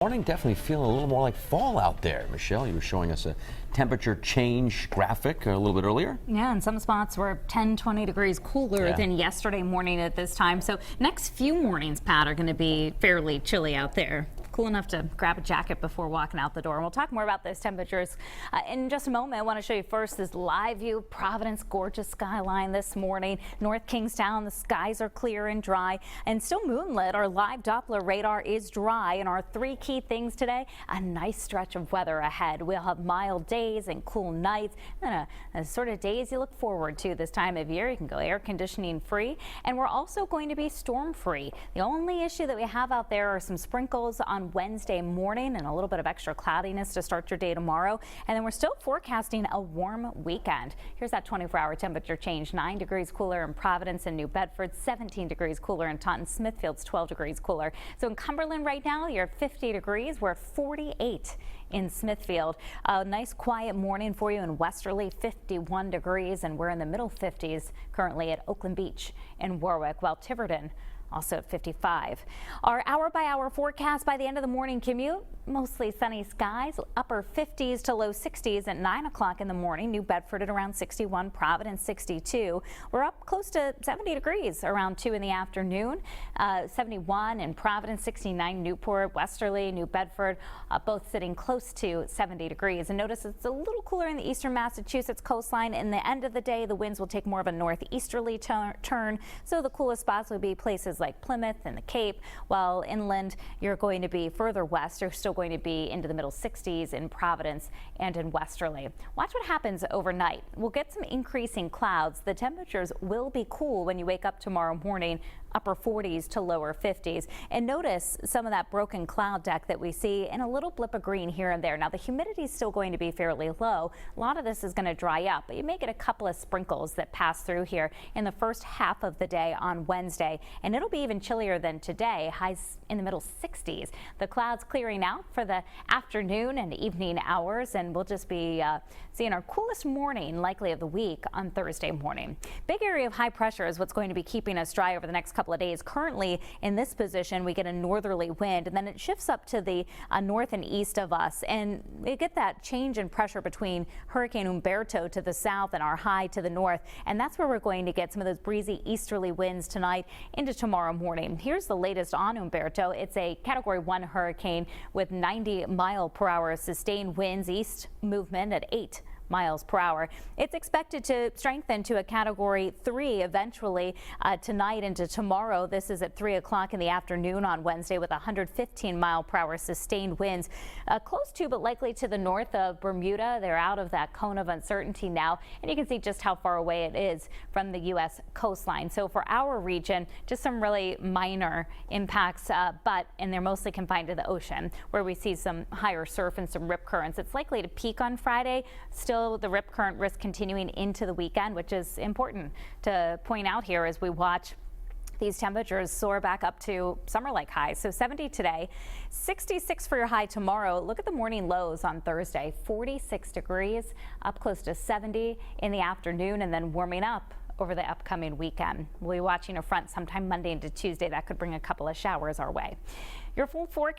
Morning, definitely feeling a little more like fall out there. Michelle, you were showing us a temperature change graphic a little bit earlier. Yeah, and some spots were 10-20 degrees cooler than yesterday morning at this time. So next few mornings, Pat, are going to be fairly chilly out there. Cool enough to grab a jacket before walking out the door. And we'll talk more about those temperatures in just a moment. I want to show you first this live view of Providence, gorgeous skyline this morning. North Kingstown, the skies are clear and dry and still moonlit. Our live Doppler radar is dry, and our three key things today: a nice stretch of weather ahead. We'll have mild days and cool nights, and a sort of days you look forward to this time of year. You can go air conditioning free, and we're also going to be storm free. The only issue that we have out there are some sprinkles on Wednesday morning and a little bit of extra cloudiness to start your day tomorrow. And then we're still forecasting a warm weekend. Here's that 24-hour temperature change: 9 degrees cooler in Providence and New Bedford, 17 degrees cooler in Taunton. Smithfield's 12 degrees cooler. So in Cumberland right now, you're at 50 degrees. We're at 48 in Smithfield. A nice quiet morning for you in Westerly, 51 degrees, and we're in the middle 50s currently at Oakland Beach in Warwick, while Tiverton also at 55. Our hour-by-hour forecast by the end of the morning commute: mostly sunny skies, upper 50s to low 60s at 9 o'clock in the morning. New Bedford at around 61, Providence 62. We're up close to 70 degrees around 2 in the afternoon. 71 in Providence, 69 Newport, Westerly, New Bedford, both sitting close to 70 degrees. And notice it's a little cooler in the eastern Massachusetts coastline. In the end of the day, the winds will take more of a northeasterly turn, so the coolest spots will be places like Plymouth and the Cape, while inland you're going to be further west. You're still going to be into the middle 60s in Providence and in Westerly. Watch what happens overnight. We'll get some increasing clouds. The temperatures will be cool when you wake up tomorrow morning, upper 40s to lower 50s. And notice some of that broken cloud deck that we see, and a little blip of green here and there. Now the humidity is still going to be fairly low. A lot of this is going to dry up, but you may get a couple of sprinkles that pass through here in the first half of the day on Wednesday, and it'll be even chillier than today, highs in the middle 60s. The clouds clearing out for the afternoon and evening hours, and we'll just be seeing our coolest morning likely of the week on Thursday morning. Big area of high pressure is what's going to be keeping us dry over the next couple of days. Currently in this position, we get a northerly wind, and then it shifts up to the north and east of us, and we get that change in pressure between Hurricane Umberto to the south and our high to the north, and that's where we're going to get some of those breezy easterly winds tonight into tomorrow morning. Here's the latest on Umberto. It's a Category 1 hurricane with 90-mile-per-hour sustained winds, east movement at 8 miles per hour. It's expected to strengthen to a Category 3 eventually tonight into tomorrow. This is at 3 o'clock in the afternoon on Wednesday with 115-mile-per-hour sustained winds close to but likely to the north of Bermuda. They're out of that cone of uncertainty now, and you can see just how far away it is from the U.S. coastline. So for our region, just some really minor impacts, and they're mostly confined to the ocean, where we see some higher surf and some rip currents. It's likely to peak on Friday. Still the rip current risk continuing into the weekend, which is important to point out here as we watch these temperatures soar back up to summer-like highs. So 70 today, 66 for your high tomorrow. Look at the morning lows on Thursday: 46 degrees, up close to 70 in the afternoon, and then warming up over the upcoming weekend. We'll be watching a front sometime Monday into Tuesday that could bring a couple of showers our way. Your full forecast